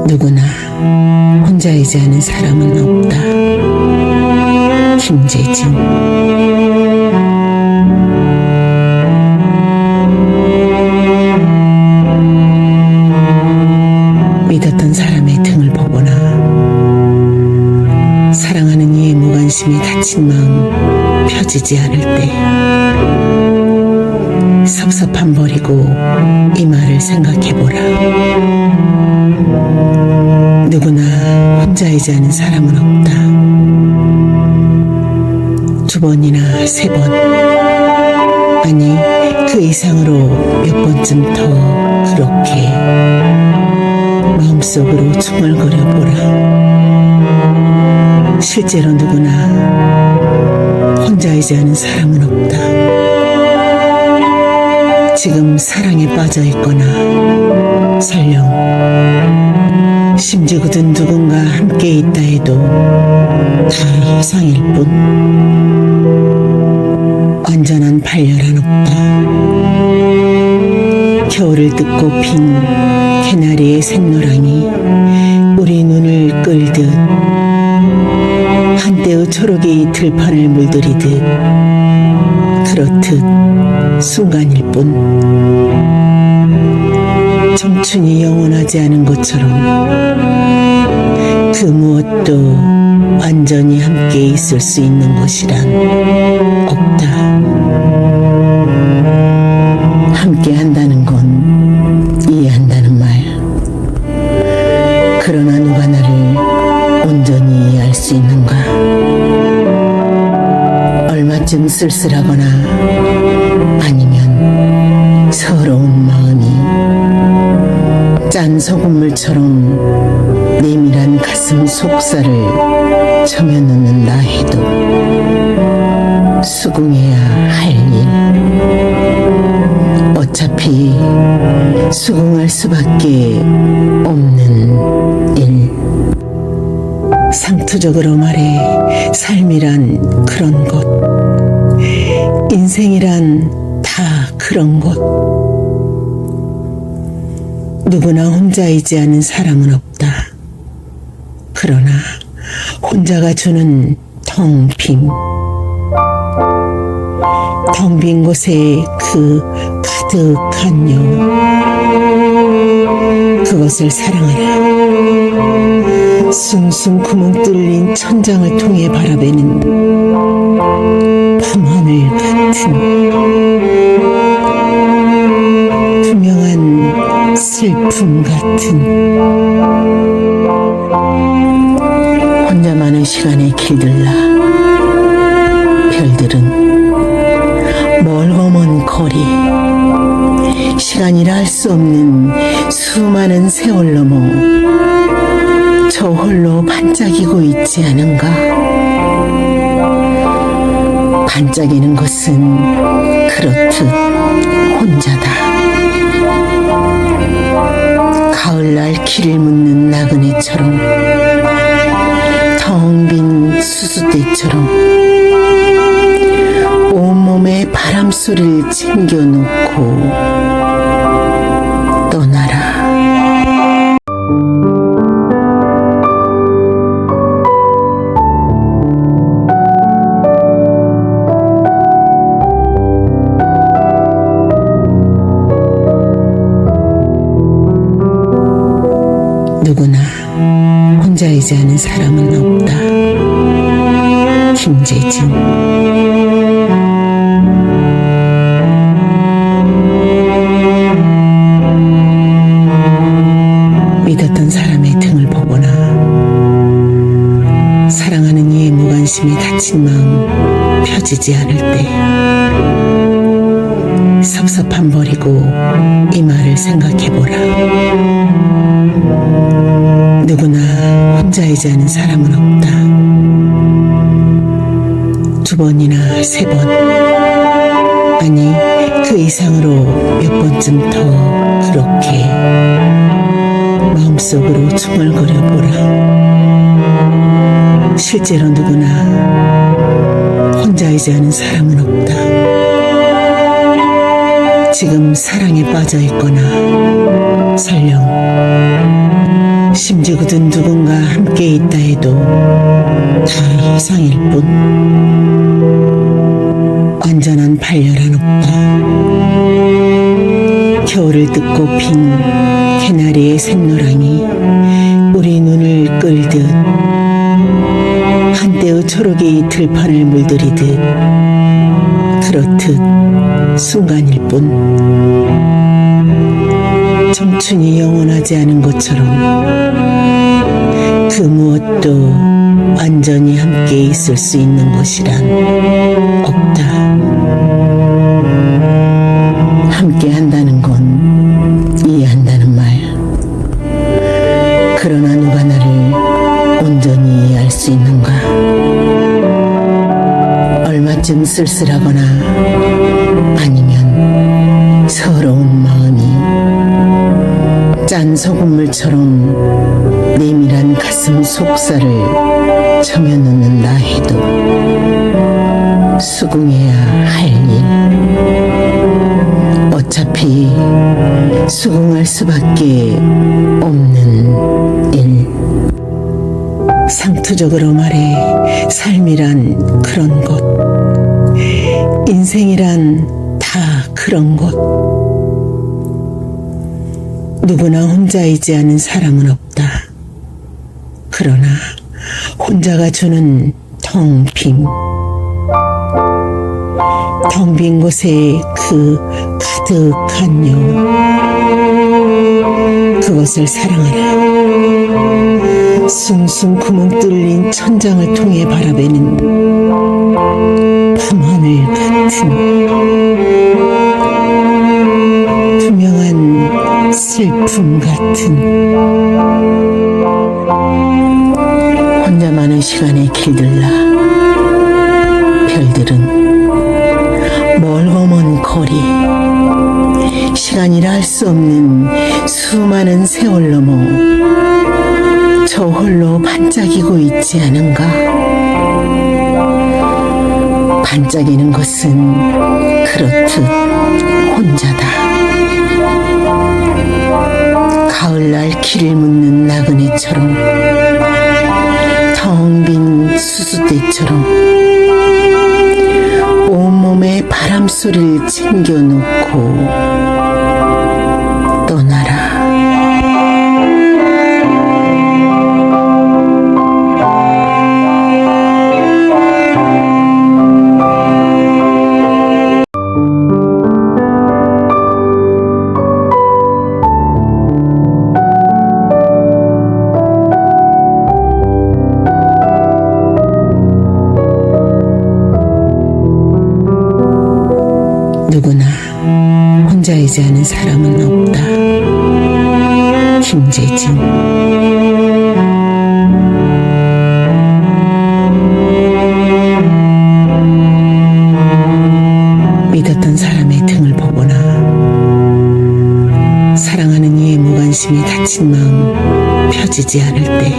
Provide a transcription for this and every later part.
누구나 혼자이지 않은 사람은 없다. 김재진. 믿었던 사람의 등을 보거나 사랑하는 이의 무관심이 닫힌 마음 펴지지 않을 때 섭섭함 버리고 이 말을 생각해보라. 누구나 혼자이지 않은 사람은 없다. 두 번이나 세 번, 아니 그 이상으로 몇 번쯤 더 그렇게 마음속으로 중얼거려보라. 실제로 누구나 혼자이지 않은 사람은 없다. 지금 사랑에 빠져 있거나 설령 심지어든 누군가 함께 있다 해도 다 허상일 뿐 완전한 발열은 없다. 겨울을 뜯고 핀 개나리의 샛노랑이 우리 눈을 끌듯 한때의 초록이 들판을 물들이듯 그렇듯 순간일 뿐 청춘이 영원하지 않은 것처럼 그 무엇도 완전히 함께 있을 수 있는 것이란 없다. 함께 한다는 건 이해한다는 말. 그러나 누가 나를 온전히 이해할 수 있는가? 얼마쯤 쓸쓸하거나 아니면 서러운 마음이 짠 소금물처럼 내밀한 가슴 속살을 점여놓는다 해도 수긍해야 할 일. 어차피 수긍할 수밖에 없는 일. 상투적으로 말해 삶이란 그런 것, 인생이란 다 그런 것. 누구나 혼자이지 않은 사람은 없다. 그러나 혼자가 주는 텅 빈 곳에 그 가득한 여, 그것을 사랑하라. 숭숭 구멍 뚫린 천장을 통해 바라보는 밤하늘 같은 투명한 슬픔 같은 혼자 많은 시간에 길들라 별들은 멀고 먼 거리 시간이라 할 수 없는 수많은 세월 넘어 저 홀로 반짝이고 있지 않은가. 반짝이는 것은 그렇듯 혼자다. 가을날 길을 묻는 나그네처럼 텅 빈 수수대처럼 온몸에 바람소리를 챙겨놓고 떠나라. 누구나 혼자이지 않은 사람은 없다. 김재진. 믿었던 사람의 등을 보거나 사랑하는 이의 무관심이 닫힌 마음 펴지지 않을 때 섭섭함 버리고 이 말을 생각해보라. 누구나 혼자이지 않은 사람은 없다. 두 번이나 세 번, 아니 그 이상으로 몇 번쯤 더 그렇게 마음속으로 중얼거려보라. 실제로 누구나 혼자이지 않은 사람은 없다. 지금 사랑에 빠져 있거나 설령 심지어 그든 누군가 함께 있다 해도 다 허상일 뿐 완전한 반려란 없다. 겨울을 뜯고 핀 개나리의 샛노랑이 우리 눈을 끌듯 한때의 초록이 들판을 물들이듯 그렇듯 순간일 뿐 청춘이 영원하지 않은 것처럼 그 무엇도 완전히 함께 있을 수 있는 것이란 없다. 함께 한다는 건 이해한다는 말. 그러나 누가 나를 온전히 이해할 수 있는가? 얼마쯤 쓸쓸하거나 아니면 서러운 마음이 짠 소금물처럼 내밀한 가슴 속살을 점여놓는다 해도 수긍해야 할 일. 어차피 수긍할 수밖에 없는 일. 상투적으로 말해 삶이란 그런 것, 인생이란 다 그런 것. 누구나 혼자이지 않은 사람은 없다. 그러나 혼자가 주는 텅 빈 곳에 그 가득한 여, 그것을 사랑하라. 숭숭 구멍 뚫린 천장을 통해 바라보는 밤하늘 같은 투명한 슬픔 같은 혼자만의 시간에 길들라 별들은 멀고 먼 거리 시간이라 할 수 없는 수많은 세월 넘어 저 홀로 반짝이고 있지 않은가? 반짝이는 것은 그렇듯 혼자다. 가을날 길을 묻는 나그네처럼 텅 빈 수수대처럼 온몸에 바람소리를 챙겨놓고 떠나라. 누구나 혼자이지 않은 사람은 없다. 김재진. 믿었던 사람의 등을 보거나 사랑하는 이의 무관심이 다친 마음 펴지지 않을 때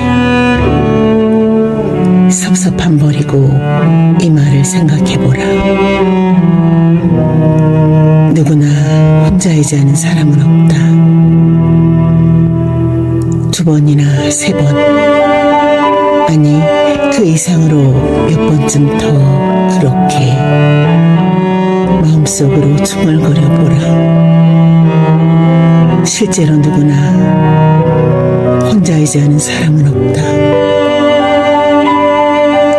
섭섭함 버리고 이 말을 생각해보라. 누구나 혼자이지 않은 사람은 없다. 두 번이나 세 번, 아니 그 이상으로 몇 번쯤 더 그렇게 마음속으로 중얼거려보라. 실제로 누구나 혼자이지 않은 사람은 없다.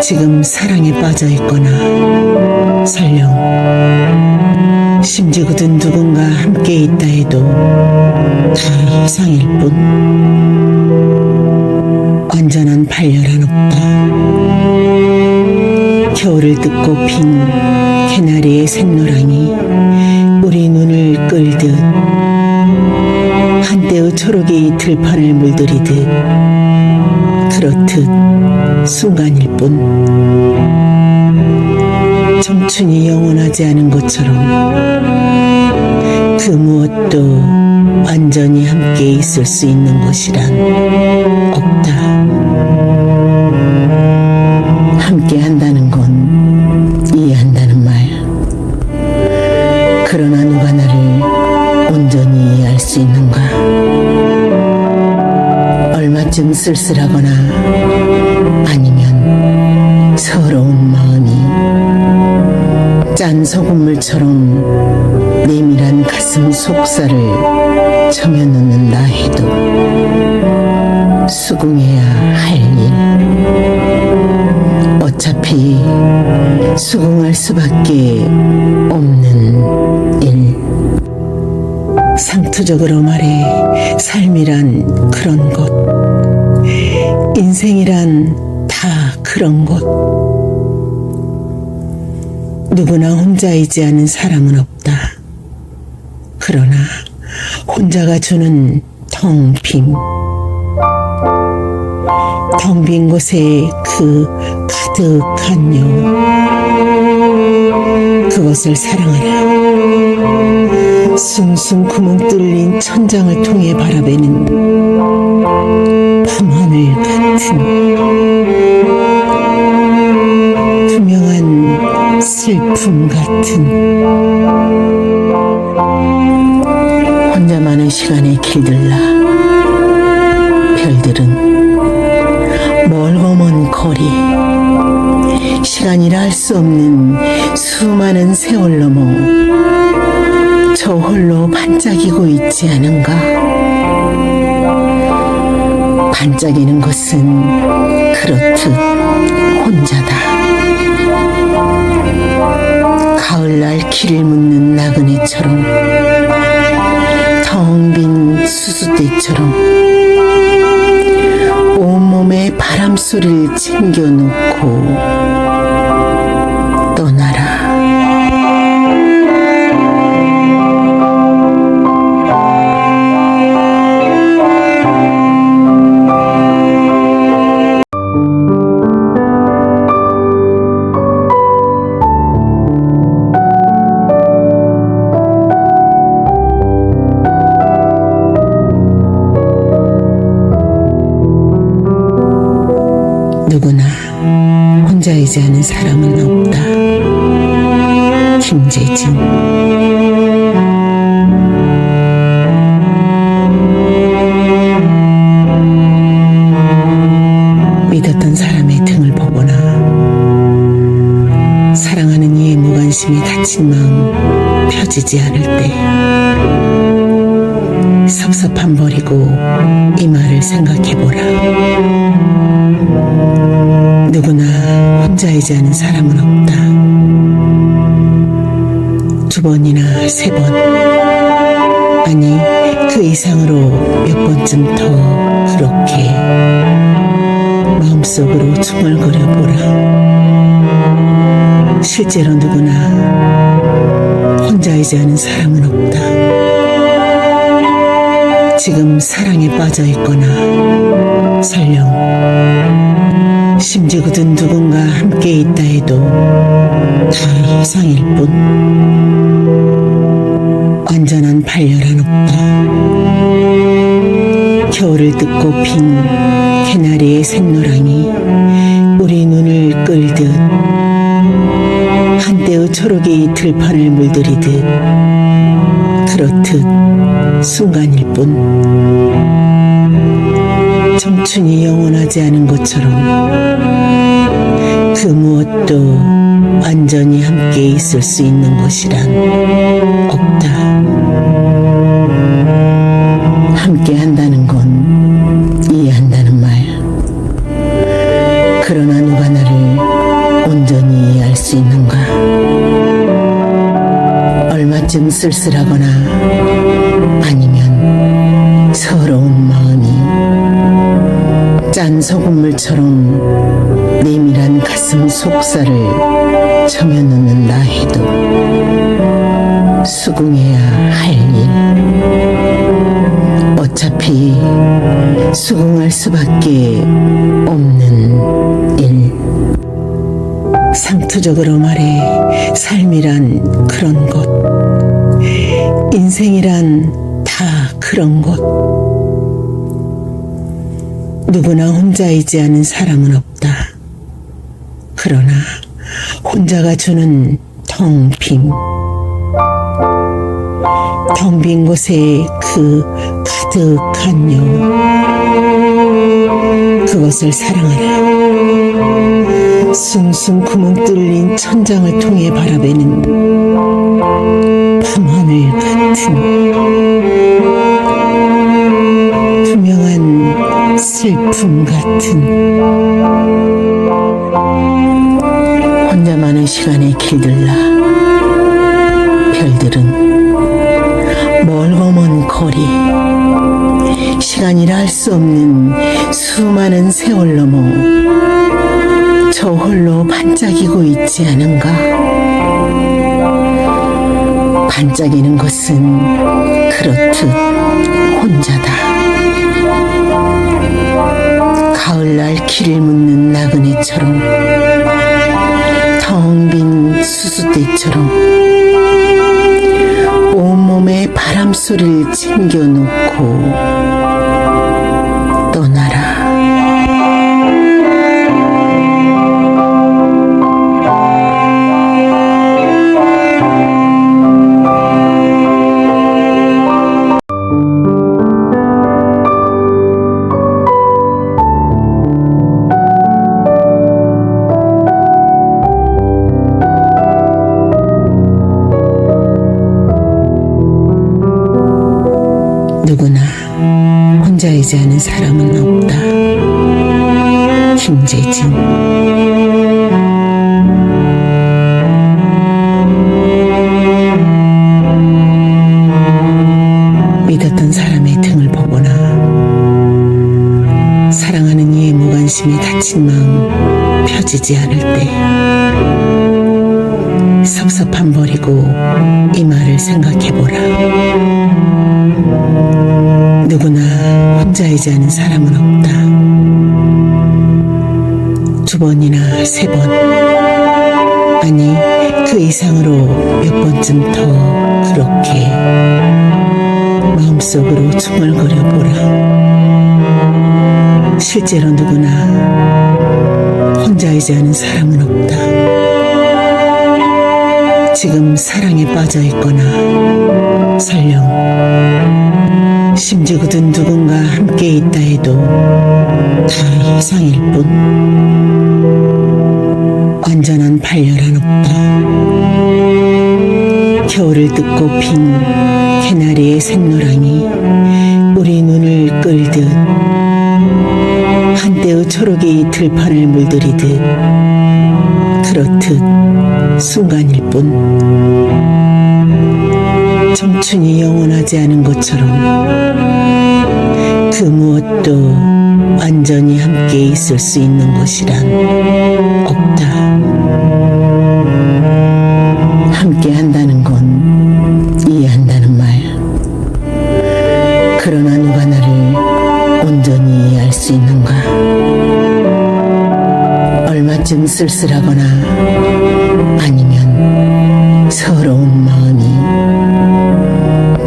지금 사랑에 빠져있거나 설령 심지어 그든 누군가 함께 있다 해도 다 허상일 뿐 완전한 반려란 없다. 겨울을 뜯고 핀 개나리의 샛노랑이 우리 눈을 끌듯 한때의 초록이 들판을 물들이듯 그렇듯 순간일 뿐 청춘이 영원하지 않은 것처럼 그 무엇도 완전히 함께 있을 수 있는 것이란 없다. 함께 한다는 건 이해한다는 말. 그러나 누가 나를 온전히 이해할 수 있는가? 얼마쯤 쓸쓸하거나 아니면 서러운 마음이 짠 소금물처럼 내밀한 가슴 속살을 점여놓는다 해도 수긍해야 할 일, 어차피 수긍할 수밖에 없는 일. 상투적으로 말해 삶이란 그런 것, 인생이란 다 그런 것. 누구나 혼자이지 않은 사람은 없다. 그러나 혼자가 주는 텅 빈 곳에 그 가득한 여, 그것을 사랑하라. 숭숭 구멍 뚫린 천장을 통해 바라보는 밤하늘 같은 투명한 슬픔 같은 혼자만의 시간에 길들라 별들은 멀고 먼 거리, 시간이라 할 수 없는 수많은 세월 넘어 저 홀로 반짝이고 있지 않은가. 반짝이는 것은 그렇듯 혼자다. 가을날 길을 묻는 나그네처럼, 텅 빈 수수대처럼 온몸에 바람소리를 챙겨놓고 떠나라. 누구나 혼자이지 않은 사람은 없다. 김재진. 믿었던 사람의 등을 보거나 사랑하는 이의 무관심이 닫힌 마음 펴지지 않을 때 섭섭함 버리고 이 말을 생각해보라. 누구나 혼자이지 않은 사람은 없다. 두 번이나 세 번, 아니 그 이상으로 몇 번쯤 더 그렇게 마음속으로 중얼거려 보라. 실제로 누구나 혼자이지 않은 사람은 없다. 지금 사랑에 빠져 있거나 설령 심지어든 누군가 함께 있다 해도 다 허상일 뿐. 완전한 발열은 없다. 겨울을 뜯고 핀 개나리의 샛노랑이 우리 눈을 끌듯 한때의 초록이 들판을 물들이듯 그렇듯 순간일 뿐. 청춘이 영원하지 않은 것처럼 그 무엇도 완전히 함께 있을 수 있는 것이란 없다. 함께 한다는 건 이해한다는 말. 그러나 누가 나를 온전히 이해할 수 있는가? 얼마쯤 쓸쓸하거나 아니면 서러운 마음이 짠 소금물처럼 내밀한 가슴 속살을 점여놓는다 해도 수긍해야 할 일, 어차피 수긍할 수밖에 없는 일. 상투적으로 말해 삶이란 그런 것, 인생이란 다 그런 것. 누구나 혼자이지 않은 사람은 없다. 그러나 혼자가 주는 텅 빈 곳에 그 가득한 여, 그것을 사랑하라. 숭숭 구멍 뚫린 천장을 통해 바라보는 밤하늘 같은 투명한 슬픔 같은 혼자 많은 시간에 길들라 별들은 멀고 먼 거리 시간이라 할 수 없는 수많은 세월 넘어 저 홀로 반짝이고 있지 않은가. 반짝이는 것은 그렇듯 혼자다. 가을날 길을 묻는 나그네처럼 텅 빈 수수대처럼 온몸에 바람소리를 챙겨놓고 떠나라. 누구나 혼자이지 않은 사람은 없다. 김재진. 믿었던 사람의 등을 보거나 사랑하는 이의 무관심에 다친 마음 펴지지 않을 때 섭섭함 버리고 이 말을 생각해보라. 누구나 혼자이지 않은 사람은 없다. 두 번이나 세 번, 아니 그 이상으로 몇 번쯤 더 그렇게 마음속으로 중얼거려 보라. 실제로 누구나 혼자이지 않은 사람은 없다. 지금 사랑에 빠져 있거나 설령 심지어든 누군가 함께 있다 해도 다 허상일 뿐 완전한 발열은 없다. 겨울을 뜯고 핀 개나리의 샛노랑이 우리 눈을 끌듯 한때의 초록이 들판을 물들이듯 그렇듯 순간일 뿐 청춘이 영원하지 않은 것처럼 그 무엇도 완전히 함께 있을 수 있는 것이란 없다. 함께 한다는 건 이해한다는 말. 그러나 누가 나를 온전히 이해할 수 있는가? 얼마쯤 쓸쓸하거나 아니면 서러운 마음이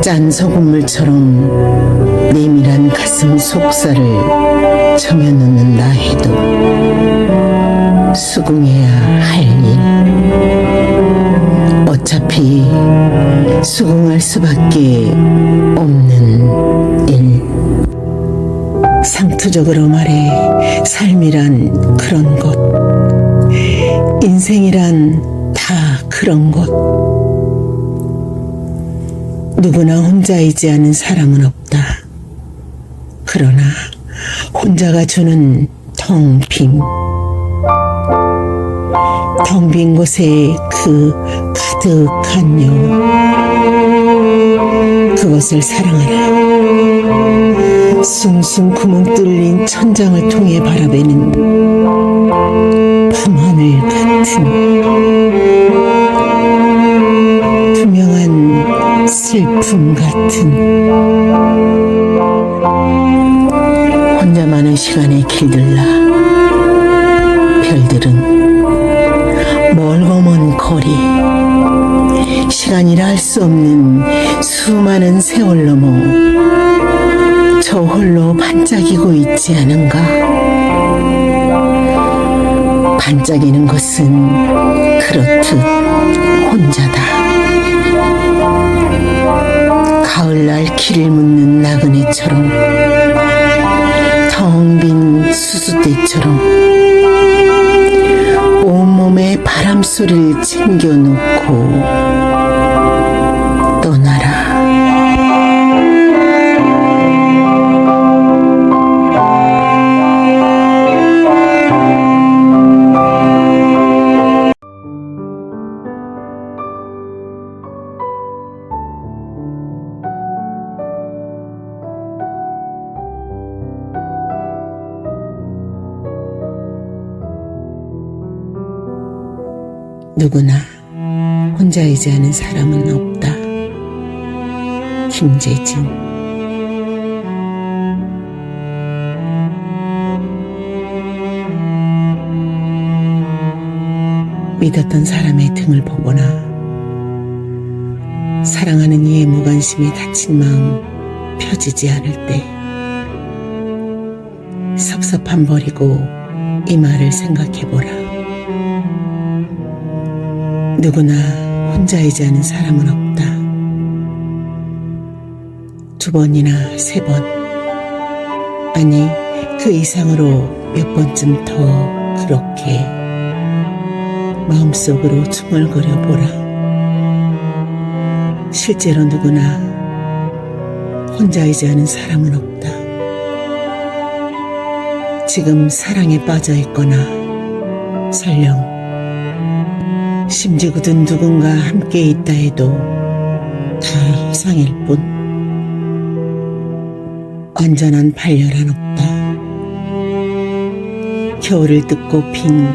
짠 소금물처럼 내밀한 가슴 속살을 점여놓는다 해도 수긍해야 할 일. 어차피 수긍할 수밖에 없는 일. 상투적으로 말해 삶이란 그런 것, 인생이란 다 그런 것. 누구나 혼자이지 않은 사람은 없다. 그러나 혼자가 주는 텅 빈 곳에 그 가득한 여운, 그것을 사랑하라. 숭숭 구멍 뚫린 천장을 통해 바라보는 밤하늘 같은 투명한 슬픔 같은 혼자 많은 시간에 길들라 별들은 멀고 먼 거리 시간이라 할 수 없는 수많은 세월 넘어 저 홀로 반짝이고 있지 않은가. 반짝이는 것은 그렇듯 혼자다. 가을날 길을 묻는 나그네처럼 텅 빈 수수 수수대처럼 온몸에 바람소리를 챙겨놓고 떠나라. 누구나 혼자이지 않은 사람은 없다. 김재진. 믿었던 사람의 등을 보거나 사랑하는 이의 무관심에 다친 마음 펴지지 않을 때 섭섭함 버리고 이 말을 생각해보라. 누구나 혼자이지 않은 사람은 없다. 2번이나 3번, 아니 그 이상으로 몇 번쯤 더 그렇게 마음속으로 중얼거려 보라. 실제로 누구나 혼자이지 않은 사람은 없다. 지금 사랑에 빠져 있거나 설령 심지어든 누군가 함께 있다 해도 다 허상일 뿐 완전한 발열은 없다. 겨울을 뜯고 핀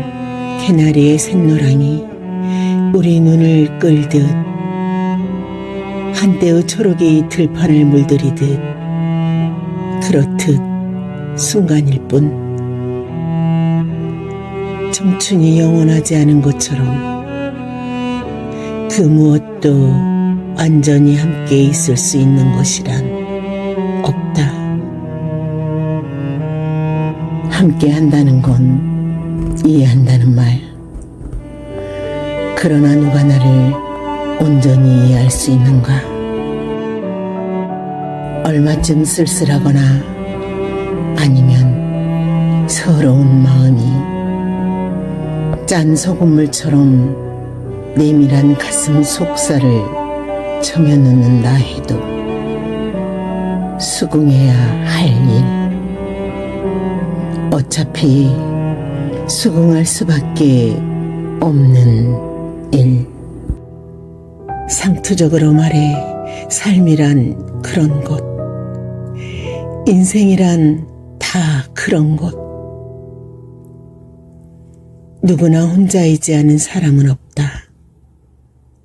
개나리의 샛노랑이 우리 눈을 끌듯 한때의 초록이 들판을 물들이듯 그렇듯 순간일 뿐 청춘이 영원하지 않은 것처럼 그 무엇도 완전히 함께 있을 수 있는 것이란 없다. 함께 한다는 건 이해한다는 말. 그러나 누가 나를 온전히 이해할 수 있는가? 얼마쯤 쓸쓸하거나 아니면 서러운 마음이 짠 소금물처럼 내밀한 가슴 속살을 점여놓는다 해도 수긍해야 할 일. 어차피 수긍할 수밖에 없는 일. 상투적으로 말해 삶이란 그런 것, 인생이란 다 그런 것. 누구나 혼자이지 않은 사람은 없다.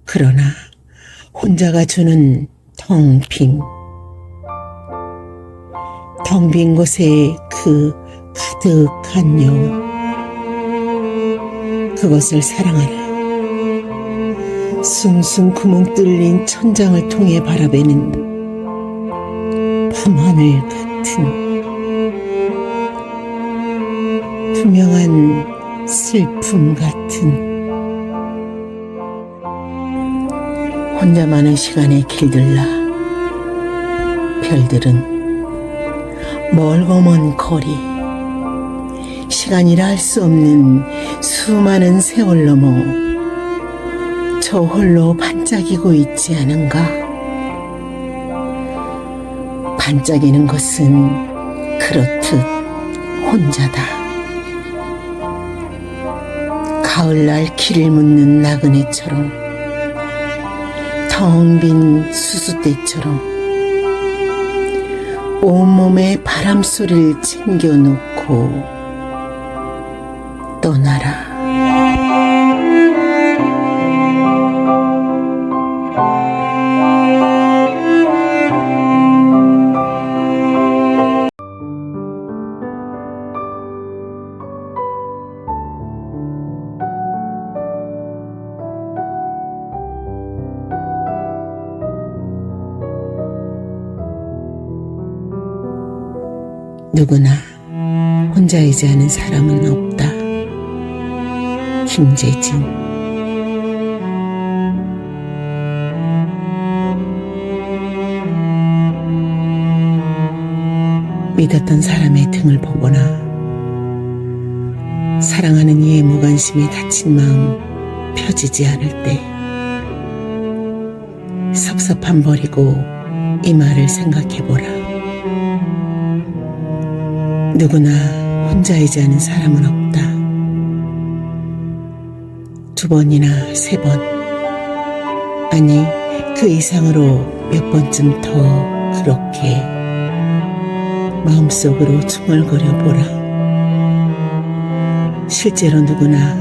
그러나 혼자가 주는 텅 빈 곳에 그 가득한 여운, 그것을 사랑하라. 숭숭 구멍 뚫린 천장을 통해 바라보는 밤하늘 같은 투명한 슬픔 같은 혼자만의 시간에 길들라 별들은 멀고 먼 거리, 시간이라 할 수 없는 수많은 세월 넘어 저 홀로 반짝이고 있지 않은가? 반짝이는 것은 그렇듯 혼자다. 가을날 길을 묻는 나그네처럼, 텅 빈 수수대처럼 온몸에 바람소리를 챙겨놓고 떠나라. 누구나 혼자이지 않은 사람은 없다. 김재진. 믿었던 사람의 등을 보거나 사랑하는 이의 무관심에 다친 마음 펴지지 않을 때 섭섭함 버리고 이 말을 생각해보라. 누구나 혼자이지 않은 사람은 없다. 두 번이나 세 번, 아니 그 이상으로 몇 번쯤 더 그렇게 마음속으로 중얼거려 보라. 실제로 누구나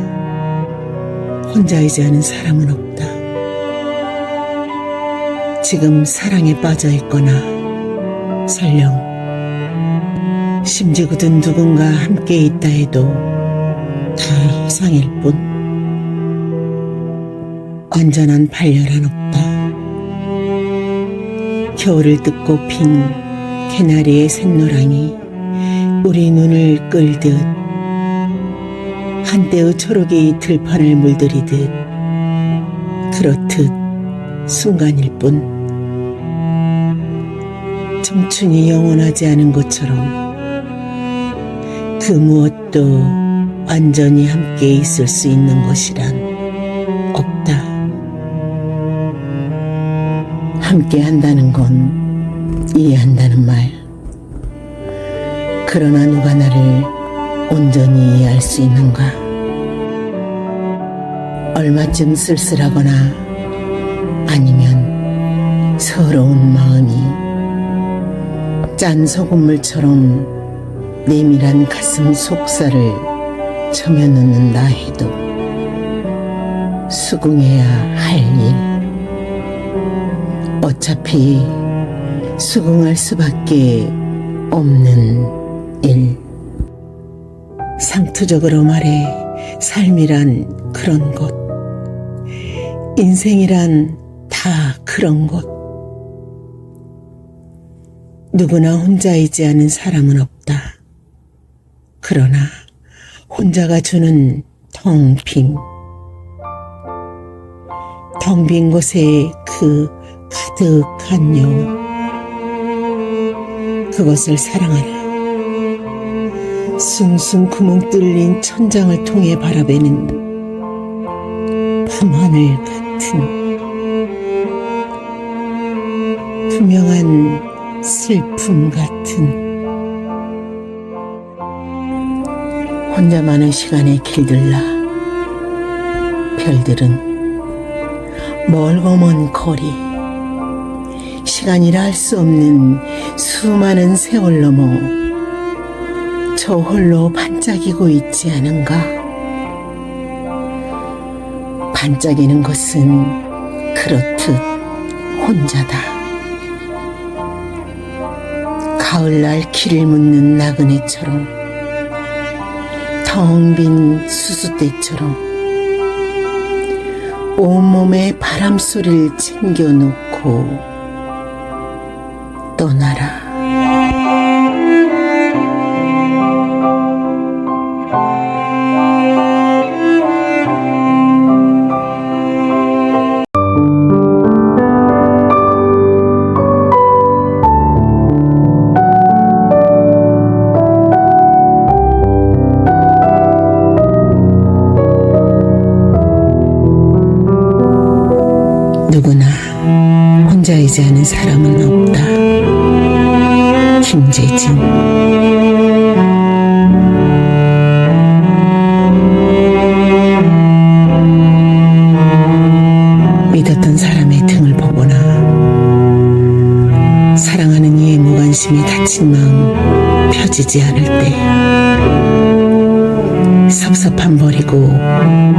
혼자이지 않은 사람은 없다. 지금 사랑에 빠져 있거나 설령 심지어든 누군가 함께 있다 해도 다 허상일 뿐 완전한 반려란 없다. 겨울을 뜯고 핀 개나리의 샛노랑이 우리 눈을 끌듯 한때의 초록이 들판을 물들이듯 그렇듯 순간일 뿐 청춘이 영원하지 않은 것처럼 그 무엇도 완전히 함께 있을 수 있는 것이란 없다. 함께 한다는 건 이해한다는 말. 그러나 누가 나를 온전히 이해할 수 있는가? 얼마쯤 쓸쓸하거나 아니면 서러운 마음이 짠 소금물처럼 내밀한 가슴 속살을 쳐며넣는다 해도 수긍해야 할 일. 어차피 수긍할 수밖에 없는 일. 상투적으로 말해 삶이란 그런 것, 인생이란 다 그런 것. 누구나 혼자이지 않은 사람은 없다. 그러나 혼자가 주는 텅 빈 곳에 그 가득한 여운, 그것을 사랑하라. 숭숭 구멍 뚫린 천장을 통해 바라보는 밤하늘 같은 투명한 슬픔 같은 혼자만의 시간에 길들라 별들은 멀고 먼 거리, 시간이라 할 수 없는 수많은 세월 넘어 저 홀로 반짝이고 있지 않은가? 반짝이는 것은 그렇듯 혼자다. 가을날 길을 묻는 나그네처럼, 텅 빈 수수대처럼 온몸에 바람소리를 챙겨놓고 떠나라. 누구나 혼자이지 않은 사람은 없다. 김재진. 믿었던 사람의 등을 보거나 사랑하는 이의 무관심에 다친 마음 펴지지 않을 때 섭섭함 버리고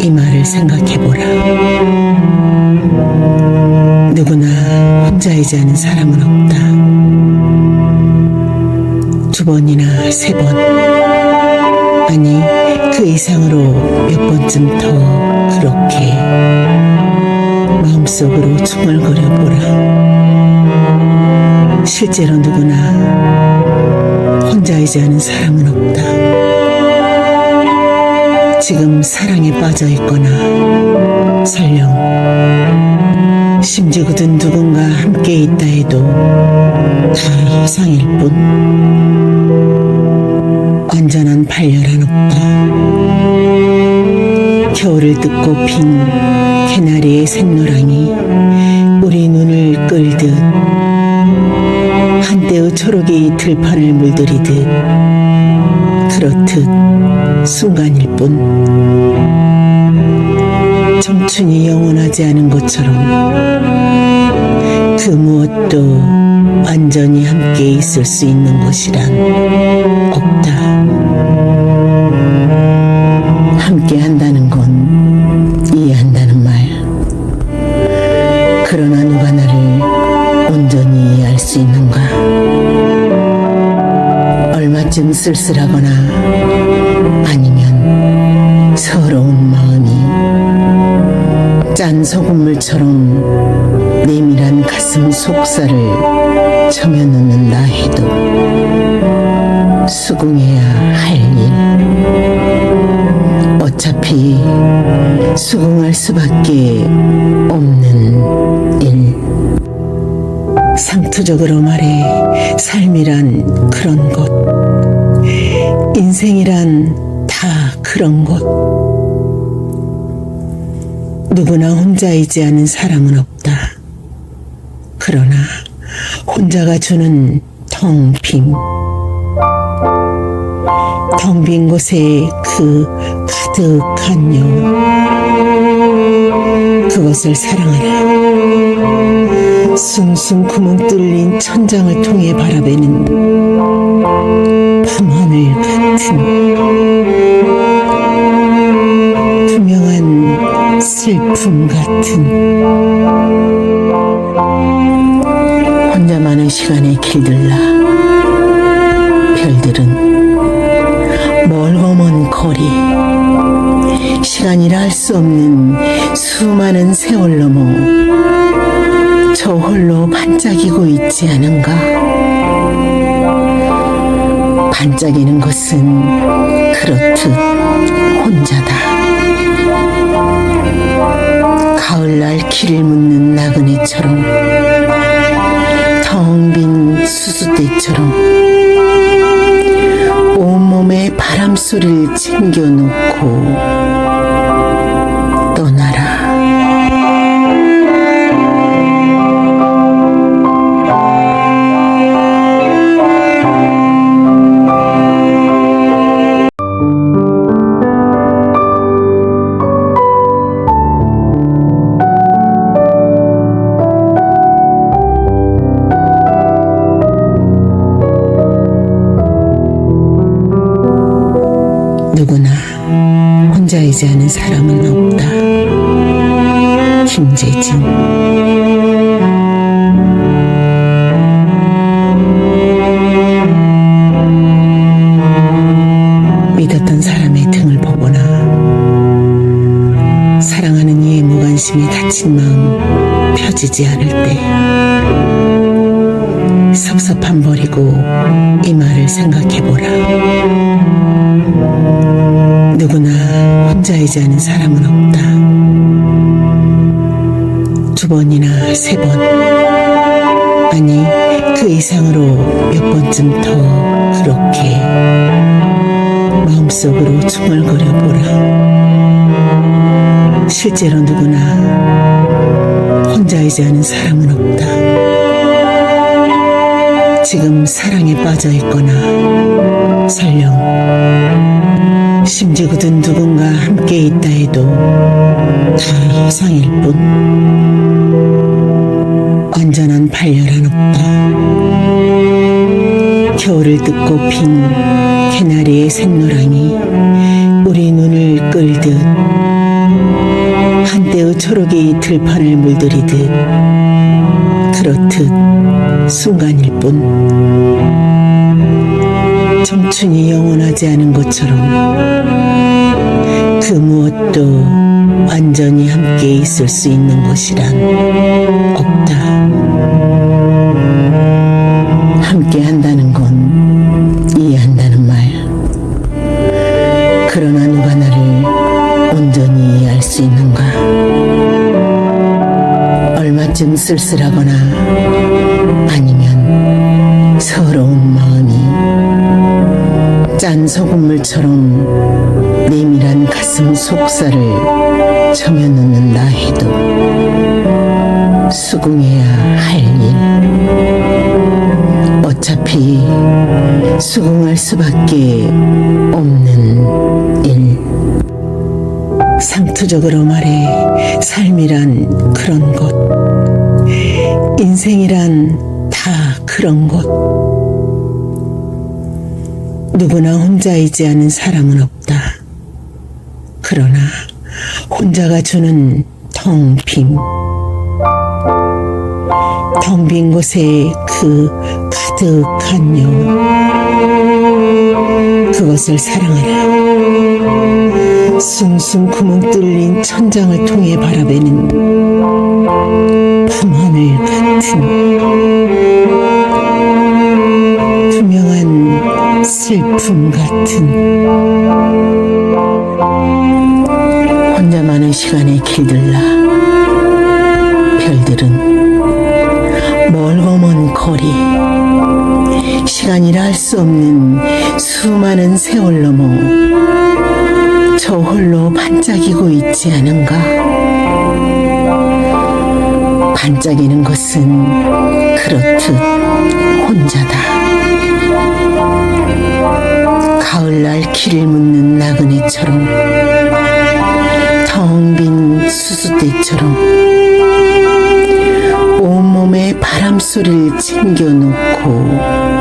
이 말을 생각해보라. 누구나 혼자이지 않은 사람은 없다. 두 번이나 세 번, 아니 그 이상으로 몇 번쯤 더 그렇게 마음속으로 중얼거려 보라. 실제로 누구나 혼자이지 않은 사람은 없다. 지금 사랑에 빠져 있거나 설령 심지어든 누군가 함께 있다 해도 다 허상일 뿐 완전한 반려란 없다. 겨울을 뜯고 핀 개나리의 샛노랑이 우리 눈을 끌듯 한때의 초록이 들판을 물들이듯 그렇듯 순간일 뿐 청춘이 영원하지 않은 것처럼 그 무엇도 완전히 함께 있을 수 있는 것이란 없다. 함께 한다는 건 이해한다는 말. 그러나 누가 나를 온전히 이해할 수 있는가? 얼마쯤 쓸쓸하거나 아니면 서러운 마음이 짠 소금물처럼 내밀한 가슴 속살을 점여놓는다 해도 수긍해야 할 일. 어차피 수긍할 수밖에 없는 일. 상투적으로 말해 삶이란 그런 것, 인생이란 다 그런 것. 누구나 혼자이지 않은 사람은 없다. 그러나 혼자가 주는 텅 빈 곳에 그 가득한 여, 그것을 사랑하라. 숭숭 구멍 뚫린 천장을 통해 바라보는 밤하늘 같은 투명한 슬픔 같은 혼자만의 시간에 길들라 별들은 멀고 먼 거리 시간이라 할 수 없는 수많은 세월 넘어 저 홀로 반짝이고 있지 않은가. 반짝이는 것은 그렇듯 혼자다. 가을날 길을 묻는 나그네처럼 텅 빈 수수대처럼 온몸에 바람소리를 챙겨놓고 떠나라. 누구나 혼자이지 않은 사람은 없다. 김재진. 믿었던 사람의 등을 보거나 사랑하는 이의 무관심에 다친 마음 펴지지 않을 때 섭섭함 버리고 이 말을 생각해보라. 누구나 혼자이지 않은 사람은 없다. 두 번이나 세 번, 아니 그 이상으로 몇 번쯤 더 그렇게 마음속으로 중얼거려보라. 실제로 누구나 혼자이지 않은 사람은 없다. 지금 사랑에 빠져있거나 설령 심지어든 누군가 함께 있다 해도 다 허상일 뿐 완전한 반려란 없다. 겨울을 뜯고 핀 개나리의 샛노랑이 우리 눈을 끌듯 한때의 초록이 들판을 물들이듯 그렇듯 순간일 뿐 청춘이 영원하지 않은 것처럼 그 무엇도 완전히 함께 있을 수 있는 것이란 없다. 함께 한다는 건 이해한다는 말. 그러나 누가 나를 온전히 이해할 수 있는가? 얼마쯤 쓸쓸하거나 아니면 서러운 마음이 짠 촉촉한 소금물처럼 내밀한 가슴 속살을 점여놓는다 해도 수긍해야 할 일. 어차피 수긍할 수밖에 없는 일. 상투적으로 말해 삶이란 그런 것, 인생이란 다 그런 것. 누구나 혼자이지 않은 사람은 없다. 그러나 혼자가 주는 텅 빈 곳에 그 가득한 영혼, 그것을 사랑하라. 숭숭 구멍 뚫린 천장을 통해 바라보는 밤하늘 같은 투명한 슬픔 같은 혼자 많은 시간의 길들라 별들은 멀고 먼 거리, 시간이라 할 수 없는 수많은 세월 넘어 저 홀로 반짝이고 있지 않은가. 반짝이는 것은 그렇듯 혼자다. 가을날 길을 묻는 나그네처럼, 텅 빈 수수대처럼 온몸에 바람소리를 챙겨놓고